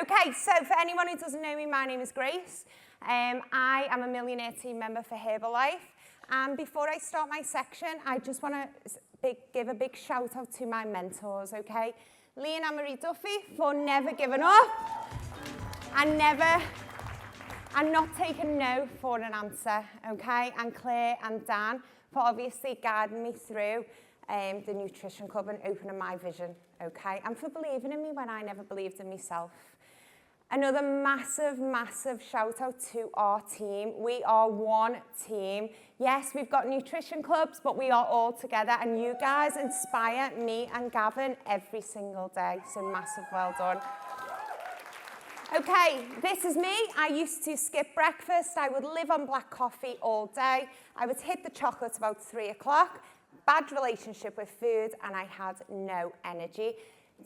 Okay, so for anyone who doesn't know me, my name is Grace. I am a Millionaire team member for Herbalife. And before I start my section, I just want to give a big shout out to my mentors, okay? Lee and Anne-Marie Duffy for never giving up and not taking no for an answer, okay? And Claire and Dan for obviously guiding me through the Nutrition Club and opening my vision, okay? And for believing in me when I never believed in myself. Another massive, massive shout out to our team. We are one team. Yes, we've got nutrition clubs, but we are all together, and you guys inspire me and Gavin every single day. So massive well done. Okay, this is me. I used to skip breakfast. I would live on black coffee all day. I would hit the chocolates about 3 o'clock. Bad relationship with food, and I had no energy.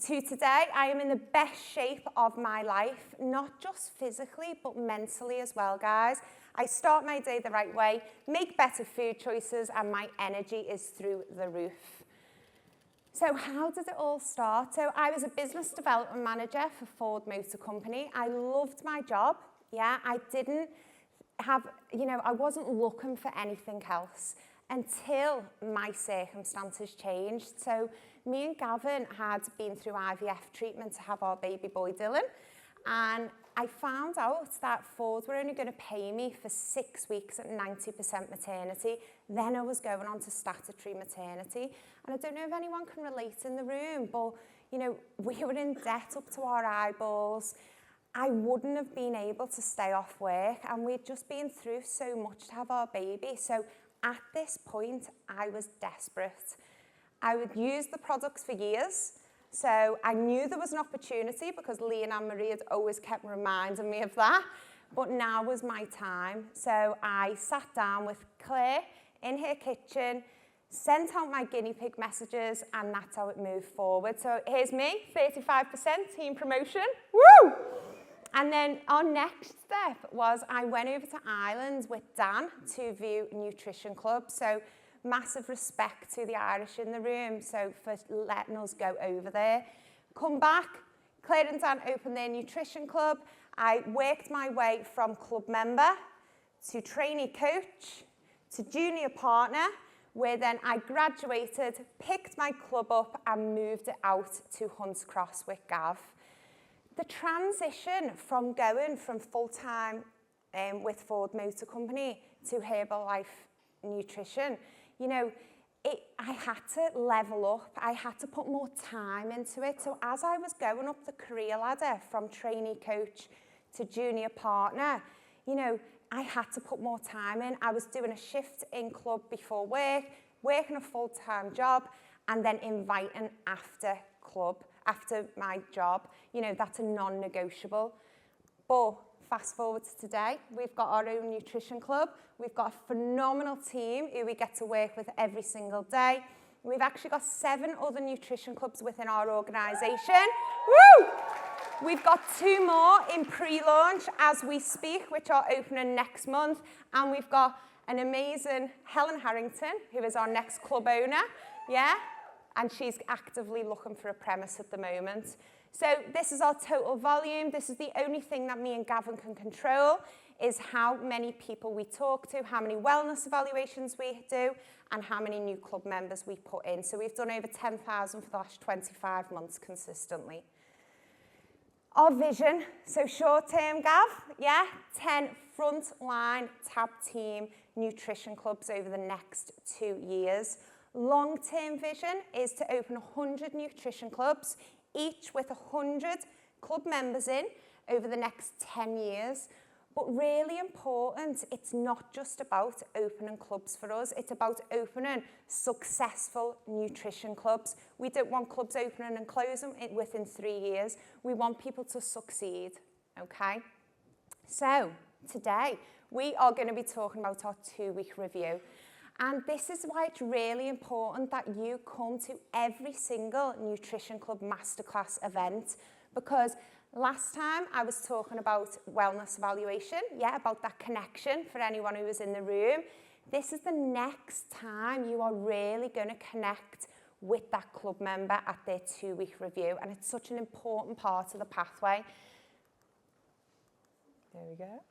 To today, I am in the best shape of my life, not just physically, but mentally as well, guys. I start my day the right way, make better food choices, and my energy is through the roof. So how did it all start? So I was a business development manager for Ford Motor Company. I loved my job. Yeah, I didn't have, I wasn't looking for anything else until my circumstances changed. So me and Gavin had been through IVF treatment to have our baby boy Dylan, and I found out that Ford were only going to pay me for 6 weeks at 90% maternity. Then I was going on to statutory maternity, and I don't know if anyone can relate in the room, but we were in debt up to our eyeballs. I wouldn't have been able to stay off work, and we'd just been through so much to have our baby. So at this point, I was desperate. I would use the products for years, so I knew there was an opportunity because Lee and Anne-Marie had always kept reminding me of that, but now was my time. So I sat down with Claire in her kitchen, sent out my guinea pig messages, and that's how it moved forward. So here's me, 35% team promotion, woo! And then our next step was I went over to Ireland with Dan to view Nutrition Club. So massive respect to the Irish in the room, so for letting us go over there. Come back, Claire and Dan opened their Nutrition Club. I worked my way from club member to trainee coach to junior partner, where then I graduated, picked my club up and moved it out to Hunts Cross with Gav. The transition from going from full-time with Ford Motor Company to Herbalife Nutrition, I had to level up. I had to put more time into it. So as I was going up the career ladder from trainee coach to junior partner, I had to put more time in. I was doing a shift in club before work, working a full-time job, and then inviting after my job. That's a non-negotiable. But fast forward to today, we've got our own nutrition club. We've got a phenomenal team who we get to work with every single day. We've actually got 7 other nutrition clubs within our organisation. Woo! We've got 2 more in pre-launch as we speak, which are opening next month. And we've got an amazing Helen Harrington, who is our next club owner. Yeah? And she's actively looking for a premise at the moment. So this is our total volume. This is the only thing that me and Gavin can control, is how many people we talk to, how many wellness evaluations we do, and how many new club members we put in. So we've done over 10,000 for the last 25 months consistently. Our vision, so short term, Gav, 10 frontline tab team nutrition clubs over the next 2 years. Long-term vision is to open 100 nutrition clubs, each with 100 club members in over the next 10 years. But really important, it's not just about opening clubs for us, it's about opening successful nutrition clubs. We don't want clubs opening and closing within 3 years. We want people to succeed, okay? So today, we are going to be talking about our 2-week review. And this is why it's really important that you come to every single Nutrition Club Masterclass event, because last time I was talking about wellness evaluation, about that connection for anyone who was in the room. This is the next time you are really going to connect with that club member at their 2-week review, and it's such an important part of the pathway. There we go.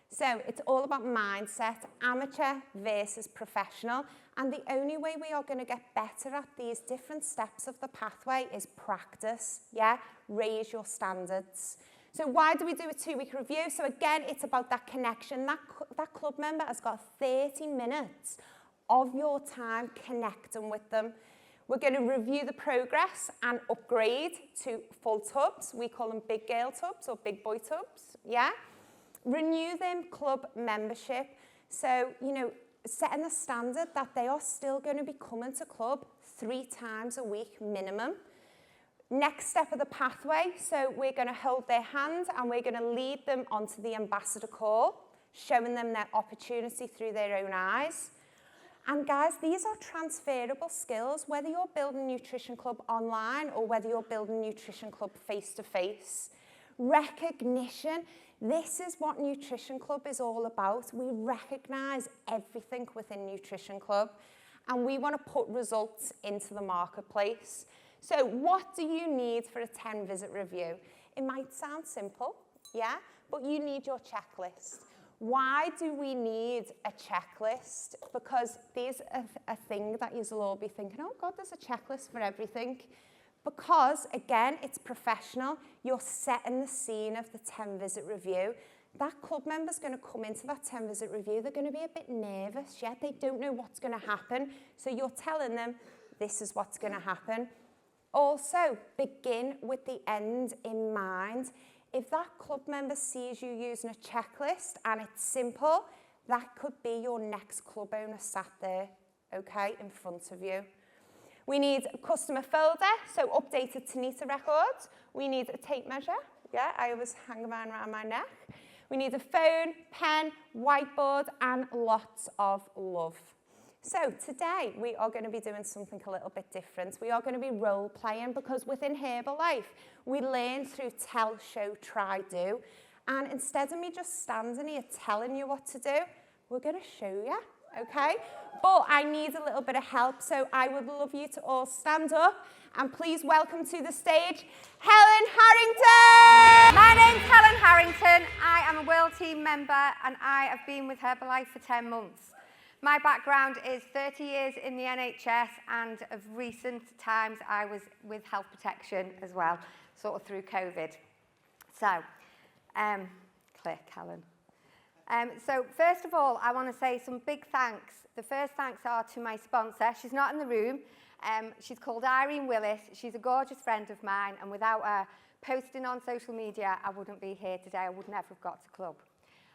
So it's all about mindset, amateur versus professional. And the only way we are going to get better at these different steps of the pathway is practice, yeah? Raise your standards. So why do we do a 2-week review? So again, it's about that connection. That club member has got 30 minutes of your time connecting with them. We're going to review the progress and upgrade to full tubs. We call them big girl tubs or big boy tubs, yeah? Renew them club membership. So, you know, setting the standard that they are still going to be coming to club 3 times a week minimum. Next step of the pathway, so we're going to hold their hand and we're going to lead them onto the ambassador call, showing them their opportunity through their own eyes. And guys, these are transferable skills, whether you're building Nutrition Club online or whether you're building Nutrition Club face-to-face. Recognition, this is what Nutrition Club is all about. We recognise everything within Nutrition Club and we want to put results into the marketplace. So what do you need for a 10-visit review? It might sound simple, yeah, but you need your checklist. Why do we need a checklist? Because there's a thing that you'll all be thinking, oh God, there's a checklist for everything. Because, again, it's professional. You're setting the scene of the 10-visit review. That club member's going to come into that 10-visit review. They're going to be a bit nervous, yeah? They don't know what's going to happen. So you're telling them, this is what's going to happen. Also, begin with the end in mind. If that club member sees you using a checklist and it's simple, that could be your next club owner sat there, okay, in front of you. We need a customer folder, so updated Tanita records. We need a tape measure, yeah, I always hang mine around my neck. We need a phone, pen, whiteboard, and lots of love. So today we are going to be doing something a little bit different. We are going to be role playing because within Herbalife, we learn through tell, show, try, do. And instead of me just standing here telling you what to do, we're going to show you, okay? But I need a little bit of help, so I would love you to all stand up and please welcome to the stage, Helen Harrington! My name's Helen Harrington. I am a World Team member and I have been with Herbalife for 10 months. My background is 30 years in the NHS and of recent times I was with Health Protection as well, sort of through COVID. So, click, Helen. So first of all, I want to say some big thanks. The first thanks are to my sponsor. She's not in the room. She's called Irene Willis. She's a gorgeous friend of mine and without her posting on social media, I wouldn't be here today. I would never have got to club.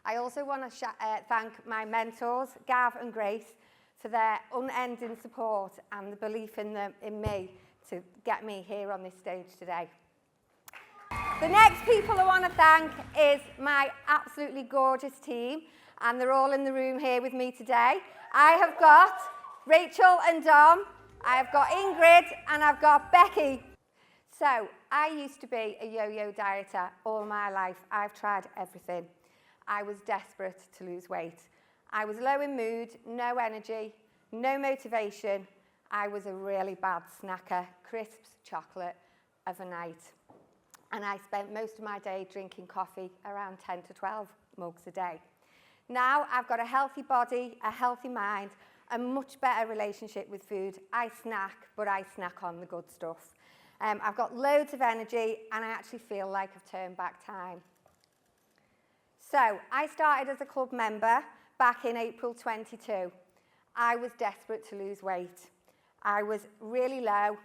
I also want to thank my mentors, Gav and Grace, for their unending support and the belief in me to get me here on this stage today. The next people I want to thank is my absolutely gorgeous team, and they're all in the room here with me today. I have got Rachel and Dom, I have got Ingrid, and I've got Becky. So, I used to be a yo-yo dieter all my life. I've tried everything. I was desperate to lose weight. I was low in mood, no energy, no motivation. I was a really bad snacker, crisps, chocolate of a night. And I spent most of my day drinking coffee, around 10 to 12 mugs a day. Now I've got a healthy body, a healthy mind, a much better relationship with food. I snack, but I snack on the good stuff. I've got loads of energy and I actually feel like I've turned back time. So, I started as a club member back in April 22. I was desperate to lose weight. I was really low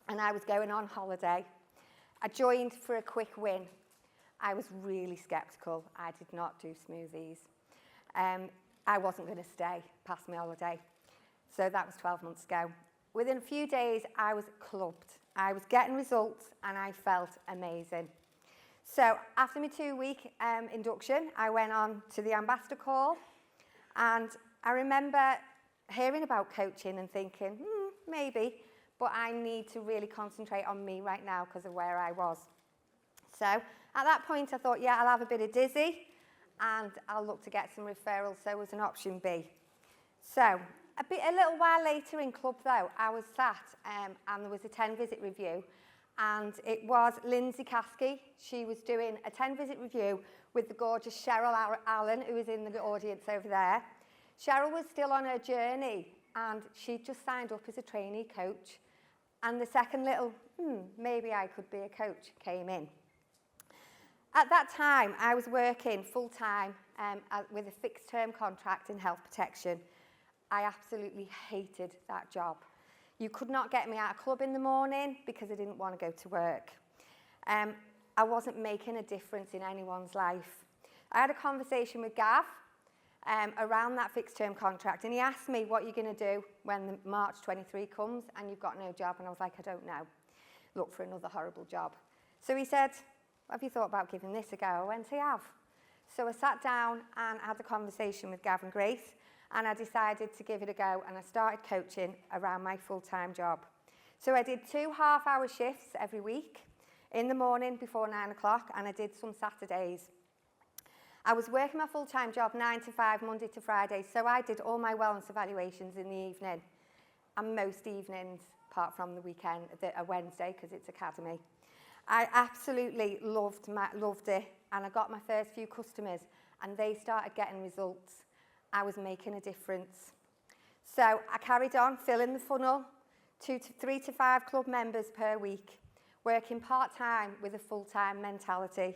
and I was going on holiday. I joined for a quick win. I was really sceptical. I did not do smoothies. I wasn't going to stay past my holiday. So that was 12 months ago. Within a few days, I was clubbed. I was getting results and I felt amazing. So after my 2-week induction, I went on to the ambassador call, and I remember hearing about coaching and thinking, maybe, but I need to really concentrate on me right now because of where I was. So at that point, I thought, yeah, I'll have a bit of dizzy, and I'll look to get some referrals, so as an option B. So a little while later in club, though, I was sat, and there was a 10-visit review, and it was Lindsay Caskey. She was doing a 10-visit review with the gorgeous Cheryl Allen, who is in the audience over there. Cheryl was still on her journey, and she just signed up as a trainee coach. And the second little, maybe I could be a coach, came in. At that time, I was working full-time with a fixed-term contract in health protection. I absolutely hated that job. You could not get me out of club in the morning because I didn't want to go to work. I wasn't making a difference in anyone's life. I had a conversation with Gav around that fixed-term contract, and he asked me, what are you going to do when the March 23 comes and you've got no job? And I was like, I don't know. Look for another horrible job. So he said, have you thought about giving this a go? I went, I have. So I sat down and had a conversation with Gav and Grace, and I decided to give it a go, and I started coaching around my full-time job. So I did 2 half-hour shifts every week, in the morning before 9 o'clock, and I did some Saturdays. I was working my full-time job 9 to 5, Monday to Friday, so I did all my wellness evaluations in the evening, and most evenings, apart from the weekend, a Wednesday, because it's academy. I absolutely loved it, and I got my first few customers, and they started getting results. I was making a difference. So I carried on filling the funnel, 3 to 5 club members per week, working part-time with a full-time mentality.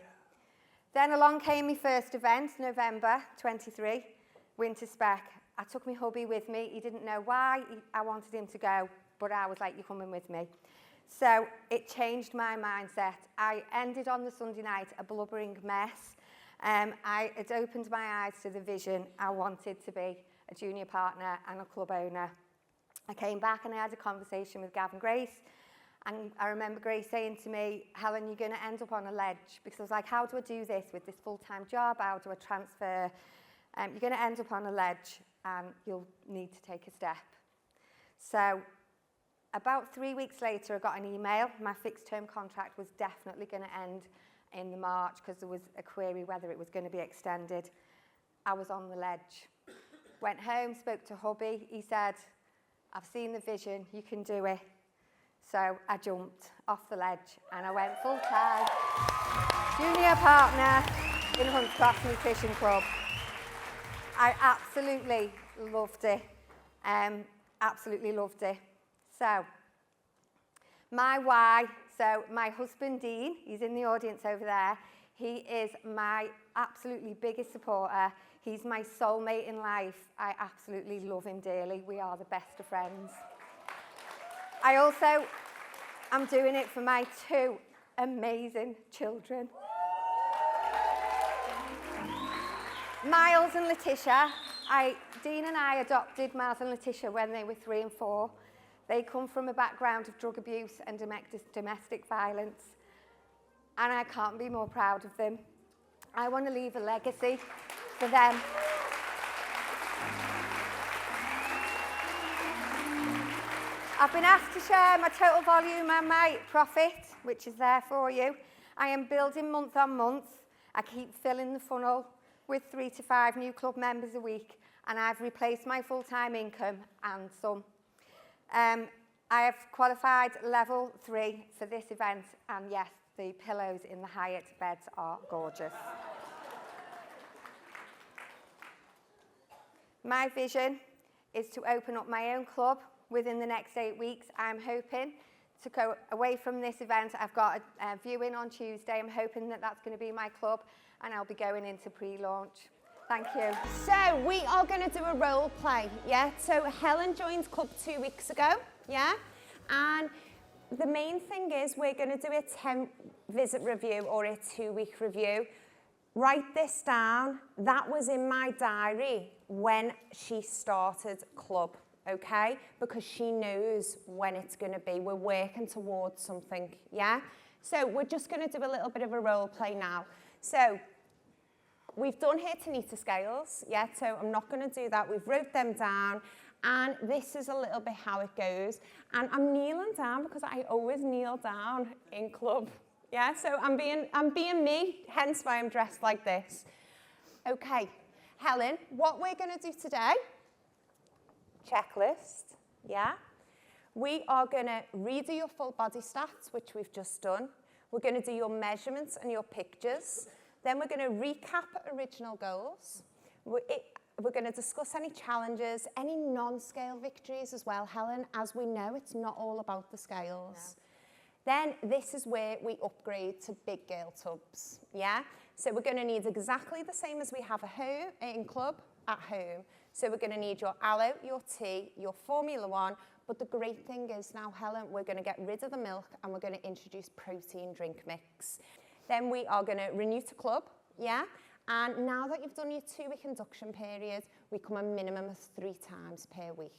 Then along came my first event, November 23, Winter Spec. I took my hubby with me. He didn't know why I wanted him to go, but I was like, you're coming with me. So it changed my mindset. I ended on the Sunday night a blubbering mess. It opened my eyes to the vision. I wanted to be a junior partner and a club owner. I came back and I had a conversation with Gav and Grace. And I remember Grace saying to me, Helen, you're going to end up on a ledge. Because I was like, how do I do this with this full-time job? How do I transfer? You're going to end up on a ledge and you'll need to take a step. So about 3 weeks later, I got an email. My fixed-term contract was definitely going to end in the March because there was a query whether it was going to be extended. I was on the ledge. Went home, spoke to hubby. He said, I've seen the vision, you can do it. So I jumped off the ledge and I went full-time junior partner in Huntscross Nutrition Club. I absolutely loved it. Absolutely loved it. So, my why. So, my husband, Dean, he's in the audience over there. He is my absolutely biggest supporter. He's my soulmate in life. I absolutely love him dearly. We are the best of friends. I'm doing it for my 2 amazing children. Miles and Letitia. Dean and I adopted Miles and Letitia when they were 3 and 4. They come from a background of drug abuse and domestic violence, and I can't be more proud of them. I want to leave a legacy for them. I've been asked to share my total volume and my profit, which is there for you. I am building month on month. I keep filling the funnel with 3 to 5 new club members a week, and I've replaced my full-time income and some. I have qualified level 3 for this event, and yes, the pillows in the Hyatt beds are gorgeous. My vision is to open up my own club within the next 8 weeks. I'm hoping to go away from this event. I've got a viewing on Tuesday. I'm hoping that that's going to be my club, and I'll be going into pre-launch. Thank you. So we are going to do a role play, yeah? So Helen joined club 2 weeks ago, yeah? And the main thing is we're going to do a 10-visit review or a 2-week review. Write this down. That was in my diary when she started club, okay? Because she knows when it's going to be. We're working towards something, yeah? So we're just going to do a little bit of a role play now. So we've done here Tanita scales, yeah, so I'm not going to do that. We've wrote them down, and this is a little bit how it goes. And I'm kneeling down because I always kneel down in club, yeah, so I'm being me, hence why I'm dressed like this. Okay, Helen, what we're going to do today, checklist, yeah? We are going to redo your full body stats, which we've just done. We're going to do your measurements and your pictures. Then we're going to recap original goals. We're going to discuss any challenges, any non-scale victories as well, Helen. As we know, it's not all about the scales. No. Then this is where we upgrade to big girl tubs, yeah? So we're going to need exactly the same as we have in club at home. So we're going to need your aloe, your tea, your Formula 1, but the great thing is now, Helen, we're going to get rid of the milk and we're going to introduce protein drink mix. Then we are going to renew to club, yeah? And now that you've done your 2-week induction period, we come a minimum of 3 times per week.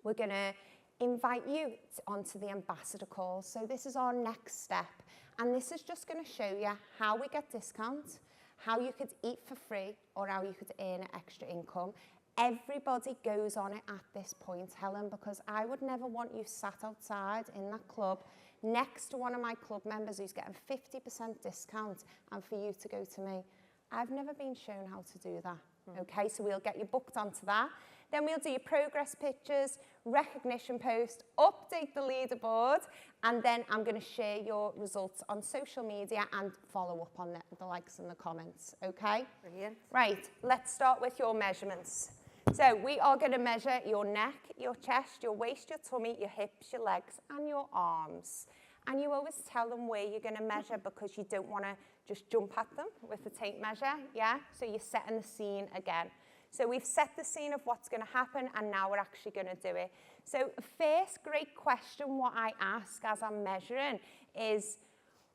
We're going to invite you onto the ambassador call. So this is our next step. And this is just going to show you how we get discounts, how you could eat for free, or how you could earn extra income. Everybody goes on it at this point, Helen, because I would never want you sat outside in that club next to one of my club members who's getting 50% discount and for you to go to me. I've never been shown how to do that. Okay, so we'll get you booked onto that. Then we'll do your progress pictures, recognition post, update the leaderboard, and then I'm going to share your results on social media and follow up on the likes and the comments, okay? Brilliant. Right, let's start with your measurements. So we are going to measure your neck, your chest, your waist, your tummy, your hips, your legs, and your arms. And you always tell them where you're going to measure because you don't want to just jump at them with the tape measure, yeah? So you're setting the scene again. So we've set the scene of what's going to happen, and now we're actually going to do it. So first great question what I ask as I'm measuring is,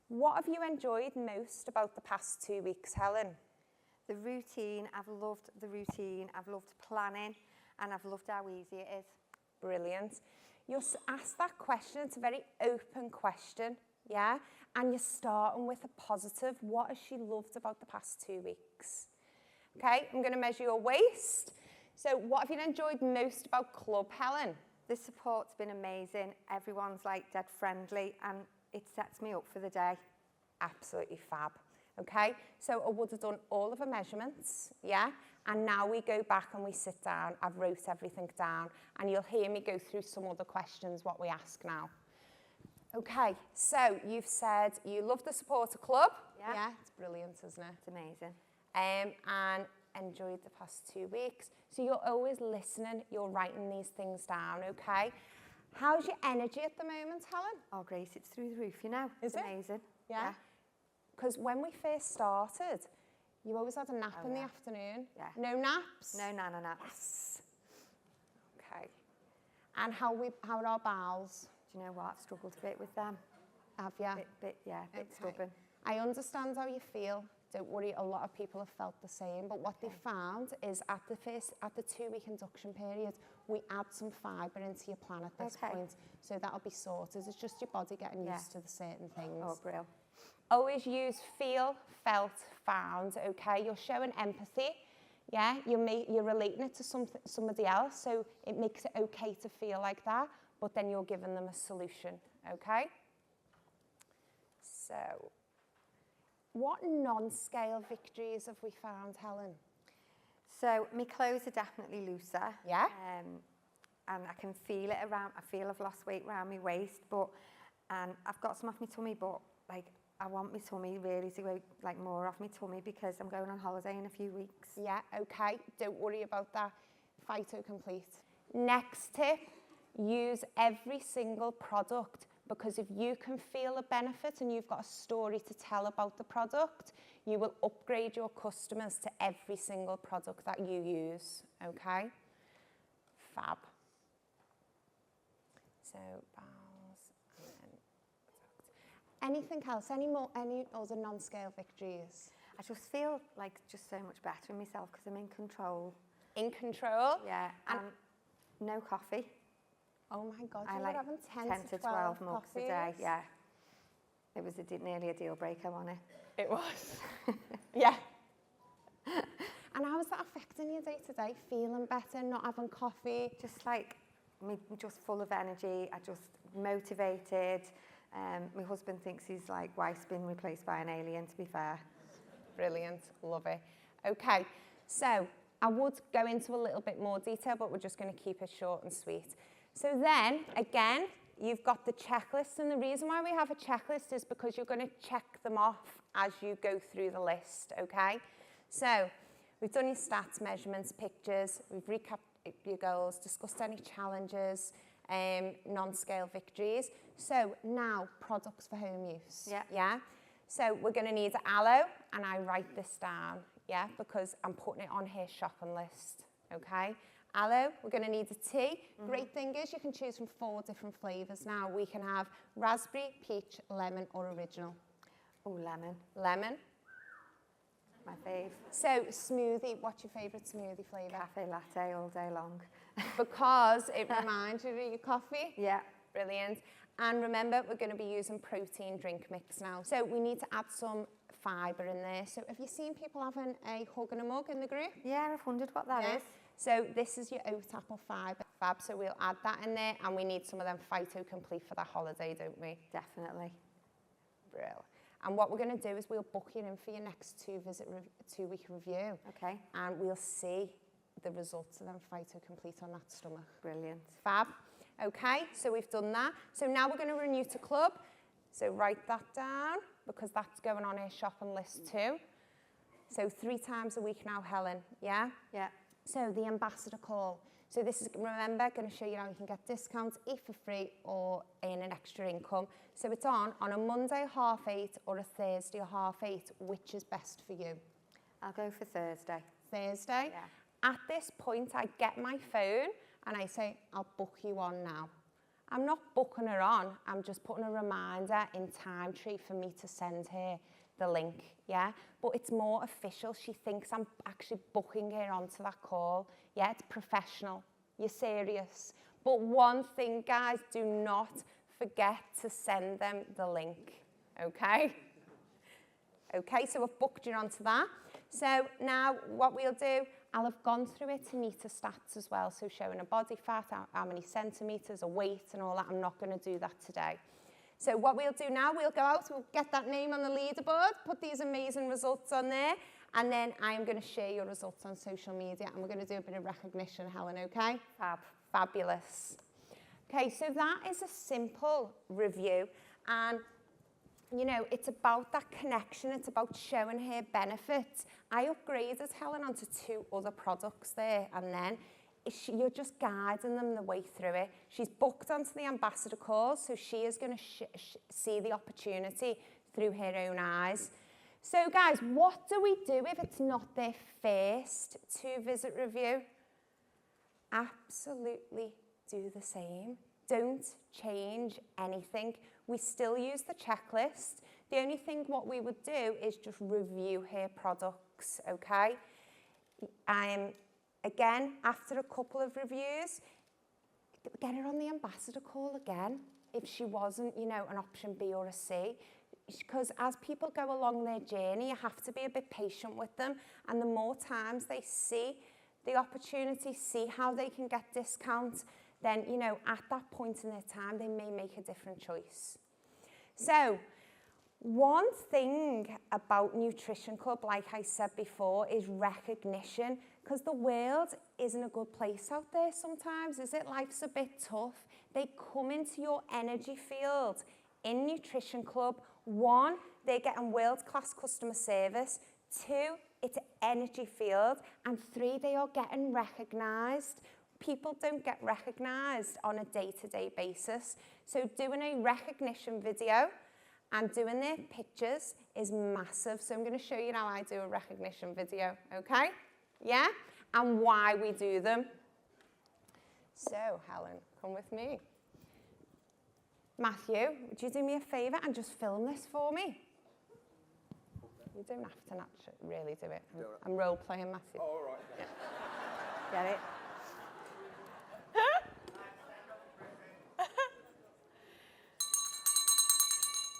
what have you enjoyed most about the past 2 weeks, Helen? The routine. I've loved the routine. I've loved planning, and I've loved how easy it is. Brilliant. You'll ask that question. It's a very open question, yeah? And you're starting with a positive. What has she loved about the past 2 weeks? Okay, I'm going to measure your waist. So what have you enjoyed most about club, Helen? The support's been amazing. Everyone's like dead friendly, and it sets me up for the day. Absolutely fab. Okay, so I would have done all of the measurements, yeah? And now we go back and we sit down. I've wrote everything down, and you'll hear me go through some other questions, what we ask now. Okay, so you've said you love the supporter club. Yeah, it's brilliant, isn't it? It's amazing. And enjoyed the past 2 weeks. So you're always listening, you're writing these things down, okay? How's your energy at the moment, Helen? Oh, Grace, it's through the roof, you know. Is it? Amazing. Yeah. Because when we first started, you always had a nap in the afternoon. Yeah. No naps? No nana naps. Yes. Okay. And how are our bowels? Do you know what? I've struggled a bit with them. Have you? Bit stubborn. I understand how you feel. Don't worry, a lot of people have felt the same. But what they found is at the 2-week induction period, we add some fibre into your plan at this point. So that'll be sorted. It's just your body getting used to the certain things. Oh, brilliant. Always use feel, felt, found, okay? You're showing empathy, yeah? You're relating it to somebody else, so it makes it okay to feel like that, but then you're giving them a solution, okay? So, what non-scale victories have we found, Helen? So, my clothes are definitely looser. Yeah? And I can feel it around, I feel I've lost weight around my waist, and I've got some off my tummy, but like, I want my tummy really to go like more off my tummy because I'm going on holiday in a few weeks. Yeah, okay. Don't worry about that. Phyto complete. Next tip, use every single product, because if you can feel a benefit and you've got a story to tell about the product, you will upgrade your customers to every single product that you use, okay? Fab. So, anything else? Any other non-scale victories? I just feel like just so much better in myself because I'm in control. In control? Yeah, and no coffee. Oh my God, I you like were having 10 to 12 mugs coffees? a day, yeah. It was nearly a deal breaker, wasn't it? It was. Yeah. And how is that affecting you day to day? Feeling better, not having coffee? Just like, me, just full of energy, I just motivated. My husband thinks his like wife's been replaced by an alien, to be fair. Brilliant, love it. Okay, so I would go into a little bit more detail, but we're just going to keep it short and sweet. So then, again, you've got the checklist, and the reason why we have a checklist is because you're going to check them off as you go through the list, okay? So we've done your stats, measurements, pictures, we've recapped your goals, discussed any challenges, non-scale victories. So now, products for home use. Yeah? So we're going to need aloe, and I write this down, yeah, because I'm putting it on her shopping list, okay? Aloe, we're going to need a tea. Great thing is you can choose from 4 different flavours now. We can have raspberry, peach, lemon, or original. Oh, lemon. Lemon. My fave. So smoothie, what's your favourite smoothie flavour? Cafe latte all day long. Because it reminds you of your coffee? Yeah. Brilliant. And remember, we're going to be using protein drink mix now. So we need to add some fibre in there. So have you seen people having a hug and a mug in the group? Yeah, I've wondered what that is. So this is your oat apple fibre fab, so we'll add that in there, and we need some of them Phyto Complete for that holiday, don't we? Definitely. Brill. And what we're going to do is we'll book you in for your next 2-week review. Okay. And we'll see the results of them Phyto Complete on that stomach. Brilliant. Fab. Okay, so we've done that. So now we're going to renew to club. So write that down, because that's going on our shopping list too. So 3 times a week now, Helen, yeah? Yeah. So the ambassador call. So this is, remember, going to show you how you can get discounts, eat for free, or earn an extra income. So it's on a Monday 8:30 or a Thursday 8:30. Which is best for you? I'll go for Thursday. Thursday? Yeah. At this point, I get my phone and I say, I'll book you on now. I'm not booking her on, I'm just putting a reminder in Time Tree for me to send her the link, yeah? But it's more official. She thinks I'm actually booking her onto that call. Yeah, it's professional. You're serious. But one thing, guys, do not forget to send them the link, okay? Okay, so I've booked you onto that. So now what we'll do, I'll have gone through it to meter stats as well, so showing a body fat, how many centimetres, a weight and all that. I'm not going to do that today. So what we'll do now, we'll go out, we'll get that name on the leaderboard, put these amazing results on there, and then I'm going to share your results on social media, and we're going to do a bit of recognition, Helen, okay? Fab. Fabulous. Okay, so that is a simple review, and you know, it's about that connection, it's about showing her benefits. I upgraded Helen onto 2 other products there, and then you're just guiding them the way through it. She's booked onto the ambassador call, so she is going to see the opportunity through her own eyes. So guys, what do we do if it's not their first 2-visit review? Absolutely do the same. Don't change anything. We still use the checklist. The only thing what we would do is just review her products, okay? Again, after a couple of reviews, get her on the ambassador call again if she wasn't, you know, an option B or a C. Because as people go along their journey, you have to be a bit patient with them. And the more times they see the opportunity, see how they can get discounts, then, you know, at that point in their time, they may make a different choice. So, one thing about Nutrition Club, like I said before, is recognition, because the world isn't a good place out there sometimes, is it? Life's a bit tough. They come into your energy field in Nutrition Club. 1, they're getting world-class customer service. 2, it's an energy field. And 3, they are getting recognised. People don't get recognised on a day-to-day basis. So doing a recognition video and doing their pictures is massive. So I'm going to show you how I do a recognition video, okay? Yeah? And why we do them. So, Helen, come with me. Matthew, would you do me a favour and just film this for me? You don't have to really do it. I'm role-playing Matthew. Oh, all right. Yeah. Get it?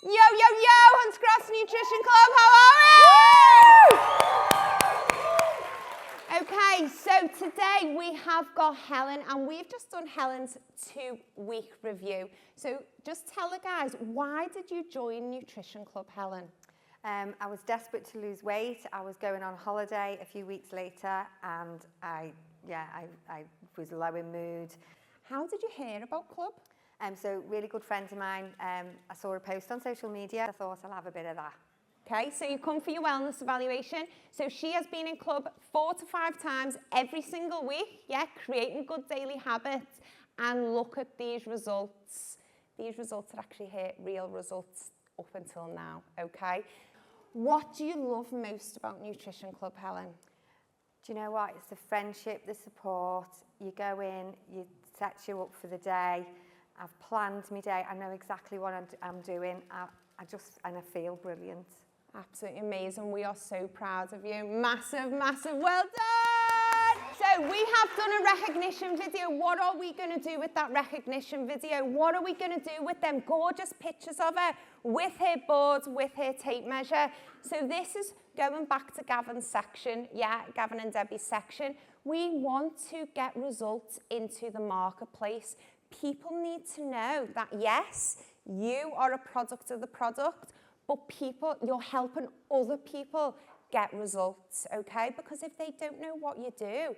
Yo, yo, yo, Hunts Cross Nutrition Club, how are we? Okay, so today we have got Helen, and we've just done Helen's 2-week review. So just tell the guys, why did you join Nutrition Club, Helen? I was desperate to lose weight. I was going on holiday a few weeks later, and I was low in mood, How did you hear about club? So really good friend of mine, I saw a post on social media. I thought I'll have a bit of that. Okay, so you come for your wellness evaluation. So she has been in club 4 to 5 times every single week, yeah, creating good daily habits, and look at these results. These results are actually real results up until now, okay? What do you love most about Nutrition Club, Helen? Do you know what? It's the friendship, the support. You go in, it sets you up for the day. I've planned my day. I know exactly what I'm doing. And I feel brilliant. Absolutely amazing. We are so proud of you. Massive, massive well done! So we have done a recognition video. What are we going to do with that recognition video? What are we going to do with them gorgeous pictures of her with her boards, with her tape measure? So this is going back to Gavin's section, yeah, Gavin and Debbie's section. We want to get results into the marketplace. People need to know that, yes, you are a product of the product, but you're helping other people get results, okay? Because if they don't know what you do,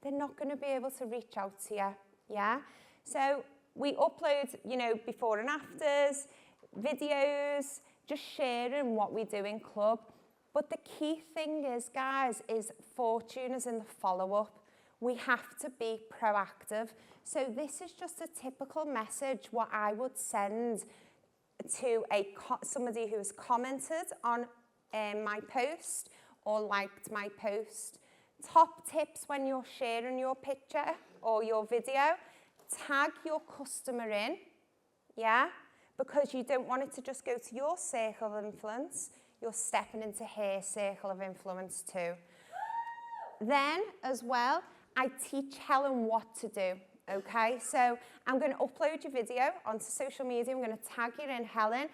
they're not going to be able to reach out to you, yeah? So we upload, before and afters, videos, just sharing what we do in club. But the key thing is, guys, is fortune is in the follow-up. We have to be proactive. So this is just a typical message, what I would send to somebody who has commented on my post or liked my post. Top tips when you're sharing your picture or your video, tag your customer in, yeah? Because you don't want it to just go to your circle of influence, you're stepping into her circle of influence too. Then, as well, I teach Helen what to do, okay? So I'm going to upload your video onto social media. I'm going to tag you in, Helen.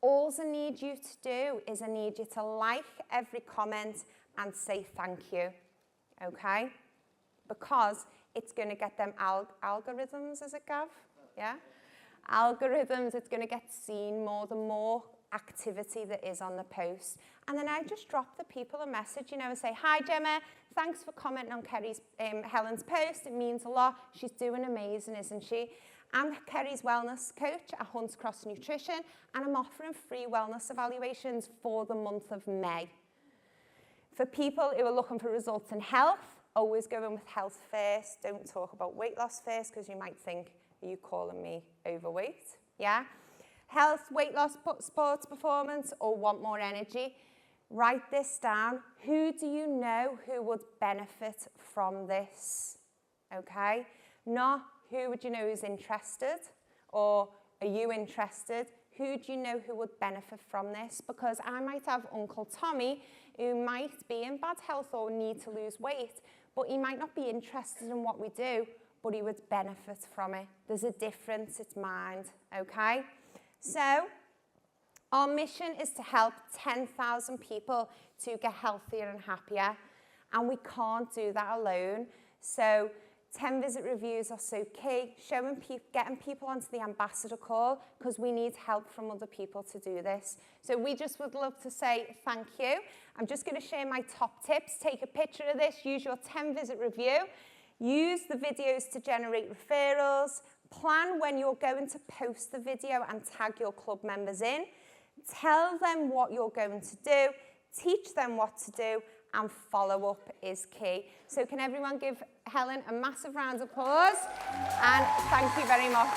All I need you to do is I need you to like every comment and say thank you, okay? Because it's going to get them algorithms, is it, Gav? Yeah? Algorithms, it's going to get seen more, the more activity that is on the post. And then I just drop the people a message, and say, hi, Gemma, thanks for commenting on Helen's post. It means a lot. She's doing amazing, isn't she? I'm Kerry's wellness coach at Hunts Cross Nutrition, and I'm offering free wellness evaluations for the month of May. For people who are looking for results in health, always go in with health first. Don't talk about weight loss first, because you might think, are you calling me overweight? Yeah? Health, weight loss, sports performance, or want more energy. Write this down. Who do you know who would benefit from this? Okay? Not who would you know who's interested, or are you interested? Who do you know who would benefit from this? Because I might have Uncle Tommy who might be in bad health or need to lose weight, but he might not be interested in what we do, but he would benefit from it. There's a difference, it's mind, okay? So, our mission is to help 10,000 people to get healthier and happier, and we can't do that alone. So, 10 visit reviews are so key, getting people onto the ambassador call, because we need help from other people to do this. So we just would love to say thank you. I'm just going to share my top tips. Take a picture of this, use your 10 visit review, use the videos to generate referrals, plan when you're going to post the video and tag your club members in, tell them what you're going to do, teach them what to do, and follow-up is key. So can everyone give Helen a massive round of applause? And thank you very much.